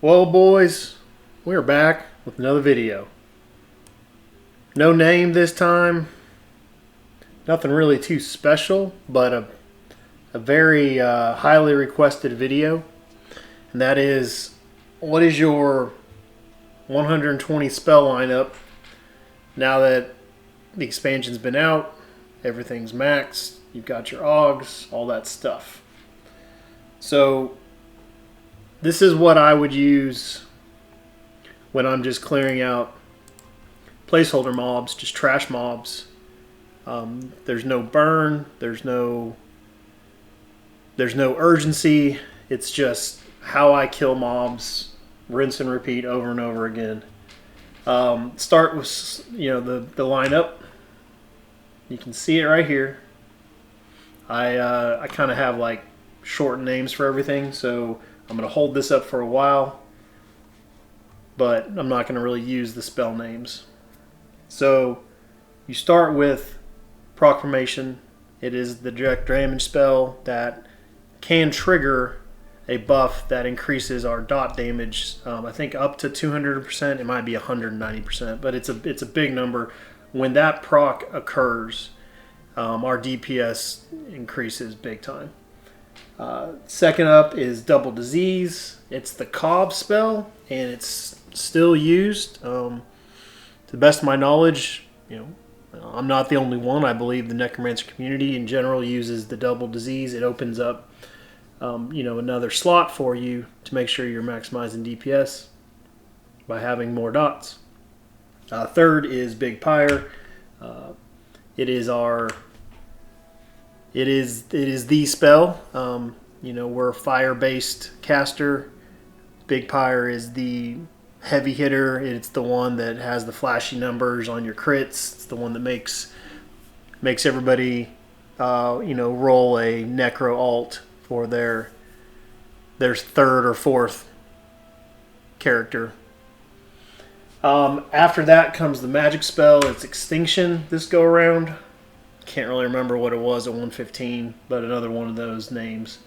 Well, boys, we're back with another video. No name this time. Nothing really too special, but a very highly requested video. And that is, what is your 120 spell lineup now that the expansion's been out, everything's maxed, you've got your Augs, all that stuff. So this is what I would use when I'm just clearing out placeholder mobs, just trash mobs. There's no burn, there's no urgency. It's just how I kill mobs, rinse and repeat over and over again. Start with the lineup. You can see it right here. I kind of have like short names for everything, so I'm going to hold this up for a while, but I'm not going to really use the spell names. So you start with Proclamation. It is the direct damage spell that can trigger a buff that increases our dot damage. I think up to 200%. It might be 190%, but it's a big number. When that proc occurs, our DPS increases big time. Second up is Double Disease. It's the Cobb spell, and it's still used. To the best of my knowledge, I'm not the only one. I believe the Necromancer community in general uses the Double Disease. It opens up, another slot for you to make sure you're maximizing DPS by having more dots. Third is Big Pyre. It is the spell. We're a fire-based caster. Big Pyre is the heavy hitter. It's the one that has the flashy numbers on your crits. It's the one that makes everybody, roll a necro alt for their third or fourth character. After that comes the magic spell. It's Extinction this go around. Can't really remember what it was at 115, but another one of those names,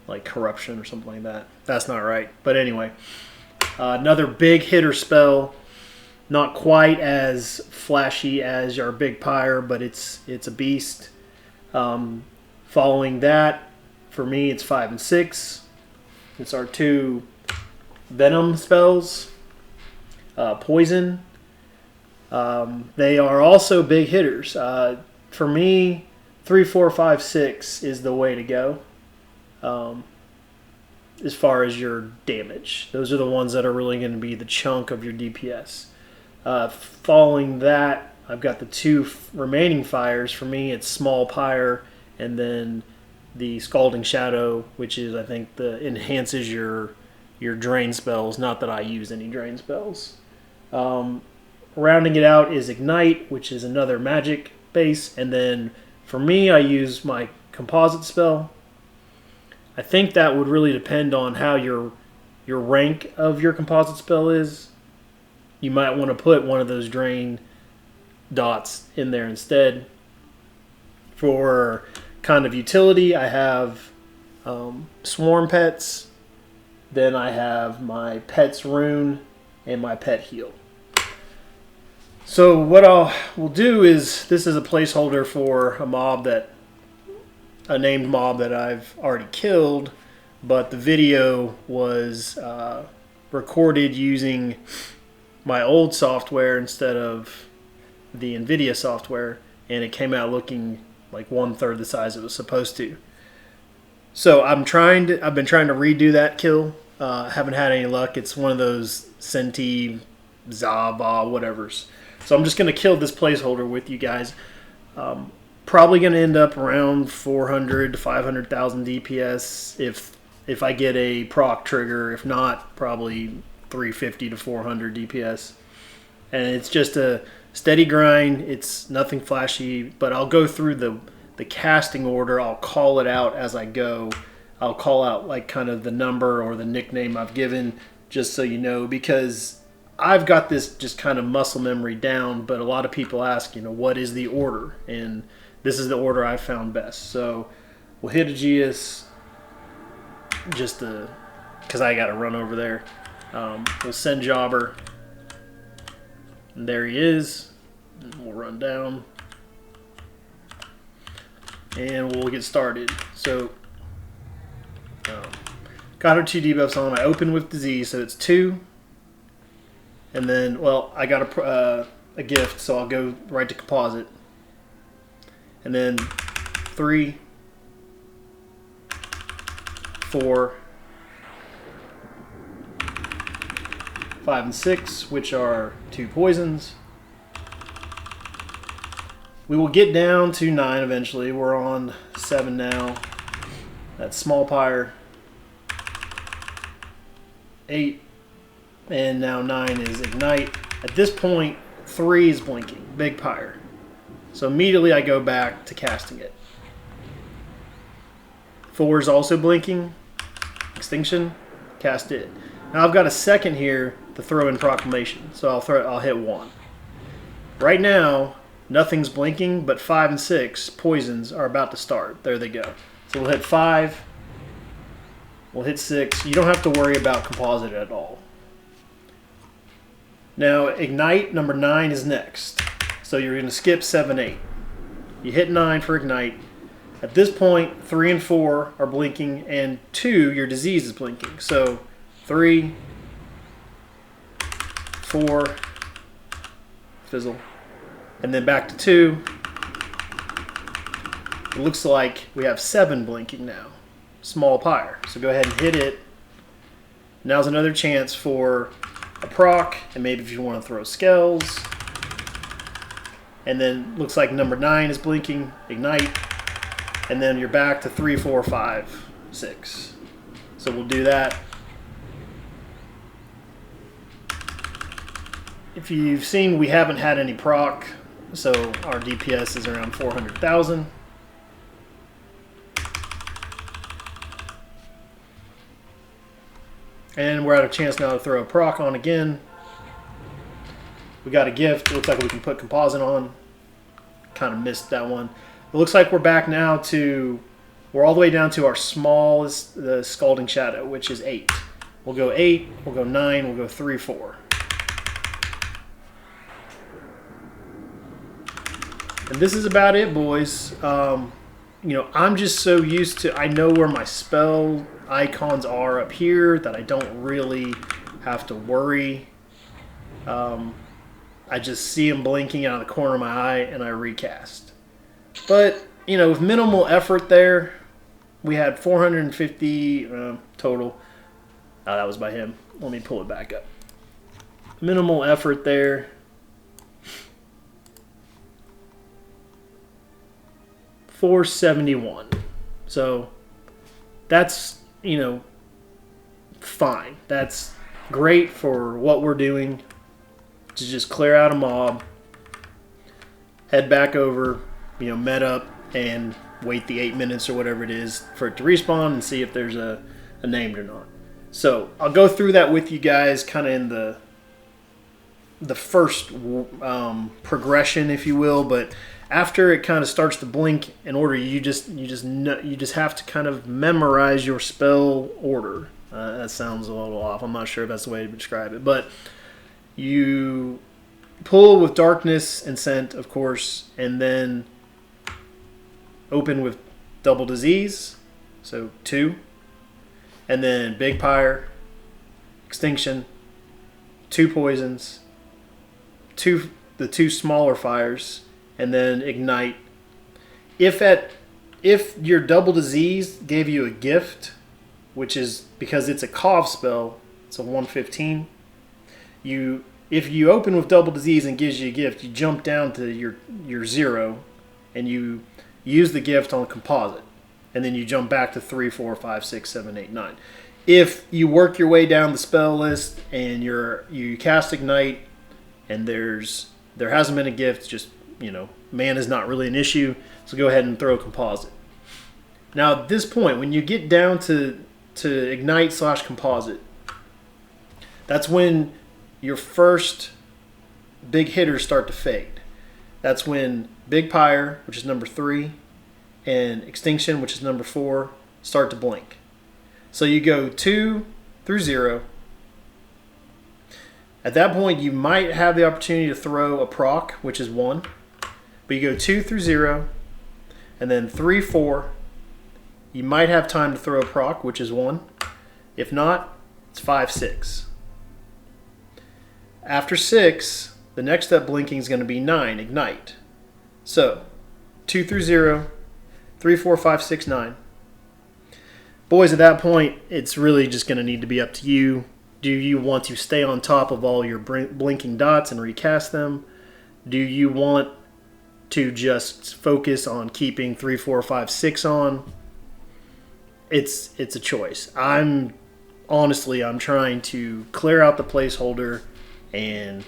like Corruption or something like that. That's not right. But anyway, another big hitter spell, not quite as flashy as our Big Pyre, but it's a beast. Following that, for me, it's 5 and 6. It's our two Venom spells, Poison. They are also big hitters. For me, 3, 4, 5, 6 is the way to go. As far as your damage, those are the ones that are really going to be the chunk of your DPS. Following that, I've got the two remaining fires. For me, it's Small Pyre and then the Scalding Shadow, which is, I think, enhances your drain spells. Not that I use any drain spells. Rounding it out is Ignite, which is another magic base. And then for me, I use my composite spell. I think that would really depend on how your rank of your composite spell is. You might want to put one of those drain dots in there instead. For kind of utility, I have Swarm Pets. Then I have my Pet's Rune and my Pet Heal. So what we'll do is, this is a placeholder for a named mob that I've already killed, but the video was recorded using my old software instead of the NVIDIA software, and it came out looking like 1/3 the size it was supposed to. So I've been trying to redo that kill. Haven't had any luck. It's one of those Senti, Zaba, whatevers. So I'm just going to kill this placeholder with you guys. Probably going to end up around 400 to 500,000 DPS if I get a proc trigger. If not, probably 350 to 400 DPS. And it's just a steady grind. It's nothing flashy, but I'll go through the casting order. I'll call it out as I go. I'll call out like kind of the number or the nickname I've given, just so you know, because I've got this just kind of muscle memory down, but a lot of people ask, what is the order? And this is the order I found best. So we'll hit Aegeus just to because I got to run over there. We'll send Jobber. And there he is. And we'll run down. And we'll get started. So, got her 2 debuffs on. I open with Disease, so it's 2. And then, well, I got a gift, so I'll go right to Composite. And then 3, 4, 5, and 6, which are 2 poisons. We will get down to 9 eventually. We're on 7 now. That's small Pyre. 8. And now 9 is Ignite. At this point, 3 is blinking. Big Pyre. So immediately I go back to casting it. 4 is also blinking. Extinction. Cast it. Now I've got a second here to throw in Proclamation. So I'll hit 1. Right now, nothing's blinking, but 5 and 6 poisons are about to start. There they go. So we'll hit 5. We'll hit 6. You don't have to worry about Composite at all. Now, Ignite, number 9 is next. So you're going to skip 7, 8. You hit 9 for Ignite. At this point, 3 and 4 are blinking, and 2, your Disease is blinking. So 3, 4, fizzle. And then back to 2. It looks like we have 7 blinking now. Small Pyre. So go ahead and hit it. Now's another chance for a proc, and maybe if you want to throw Skells. And then looks like number 9 is blinking. Ignite. And then you're back to 3, 4, 5, 6. So we'll do that. If you've seen, we haven't had any proc. So our DPS is around 400,000. And we're out of chance now to throw a proc on again. We got a gift. It looks like we can put Composite on. Kind of missed that one. It looks like we're back now to, we're all the way down to our smallest, the Scalding Shadow, which is 8. We'll go 8, we'll go 9, we'll go 3, 4. And this is about it, boys. You know, I'm just so used to, I know where my spell icons are up here that I don't really have to worry. I just see them blinking out of the corner of my eye and I recast. But, you know, with minimal effort there, we had 450 total. Oh, that was by him. Let me pull it back up. Minimal effort there. 471. So that's, you know, fine. That's great for what we're doing, to just clear out a mob, head back over, you know, met up, and wait the 8 minutes or whatever it is for it to respawn and see if there's a named or not. So I'll go through that with you guys kind of in the first progression, if you will, but after it kind of starts to blink in order, you just have to kind of memorize your spell order. That sounds a little off. I'm not sure if that's the way to describe it, but you pull with Darkness and Scent, of course, and then open with Double Disease, so 2, and then Big Pyre, Extinction, 2 poisons, the 2 smaller fires, and then Ignite. If your Double Disease gave you a gift, which is because it's a COV spell, it's a 115. If you open with Double Disease and gives you a gift, you jump down to your 0, and you use the gift on Composite, and then you jump back to 3, 4, 5, 6, 7, 8, 9. If you work your way down the spell list and you cast Ignite, and there hasn't been a gift, just, you know, mana is not really an issue, so go ahead and throw Composite. Now at this point, when you get down to Ignite/Composite, that's when your first big hitters start to fade. That's when Big Pyre, which is number 3, and Extinction, which is number 4, start to blink. So you go 2, through 0. At that point, you might have the opportunity to throw a proc, which is 1. But you go 2 through 0, and then 3, 4. You might have time to throw a proc, which is 1. If not, it's 5, 6. After 6, the next step blinking is going to be 9, Ignite. So, 2 through 0, 3, 4, 5, 6, 9. Boys, at that point, it's really just going to need to be up to you. Do you want to stay on top of all your blinking dots and recast them? Do you want to just focus on keeping 3, 4, 5, 6 on? It's a choice. I'm trying to clear out the placeholder and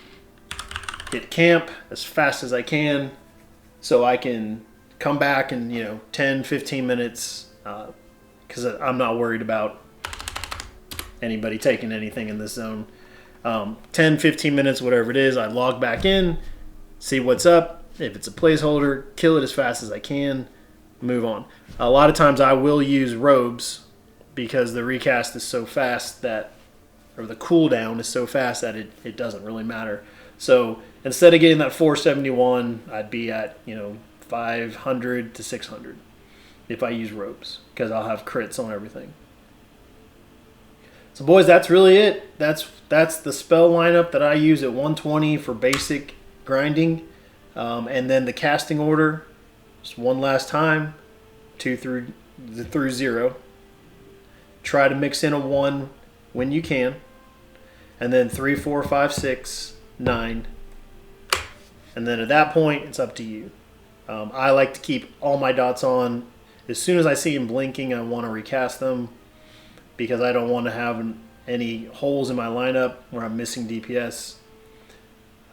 hit camp as fast as I can so I can come back in 10, 15 minutes because I'm not worried about anybody taking anything in this zone. 10, 15 minutes, whatever it is, I log back in, see what's up. If it's a placeholder, kill it as fast as I can, move on. A lot of times I will use robes because the recast is so fast that, or the cooldown is so fast that it doesn't really matter. So instead of getting that 471, I'd be at 500 to 600 if I use robes because I'll have crits on everything. So boys, that's really it. That's the spell lineup that I use at 120 for basic grinding. And then the casting order, just one last time, 2 through 0. Try to mix in a 1 when you can. And then 3, 4, 5, 6, 9. And then at that point, it's up to you. I like to keep all my dots on. As soon as I see them blinking, I want to recast them because I don't want to have any holes in my lineup where I'm missing DPS.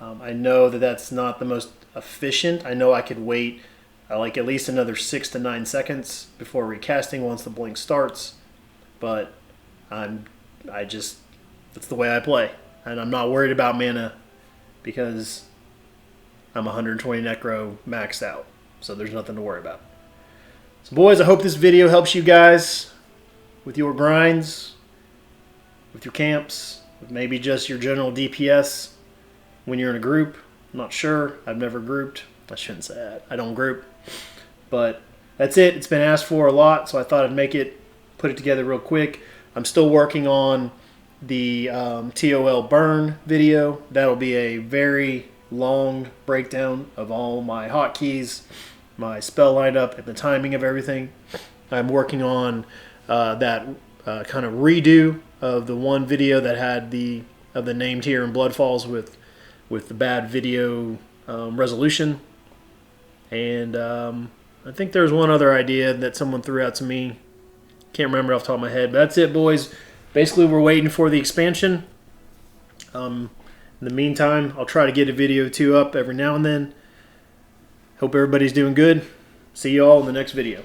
I know that that's not the most efficient. I know I could wait like at least another 6 to 9 seconds before recasting once the blink starts, but that's the way I play, and I'm not worried about mana because I'm 120 Necro maxed out, so there's nothing to worry about. So boys, I hope this video helps you guys with your grinds, with your camps, with maybe just your general DPS when you're in a group. I'm not sure. I've never grouped. I shouldn't say that. I don't group. But that's it. It's been asked for a lot, so I thought I'd put it together real quick. I'm still working on the TOL burn video. That'll be a very long breakdown of all my hotkeys, my spell lineup, and the timing of everything. I'm working on that kind of redo of the one video that had the named here in Bloodfalls with the bad video resolution. And I think there's one other idea that someone threw out to me. Can't remember off the top of my head. But that's it, boys. Basically, we're waiting for the expansion. In the meantime, I'll try to get a video or two up every now and then. Hope everybody's doing good. See you all in the next video.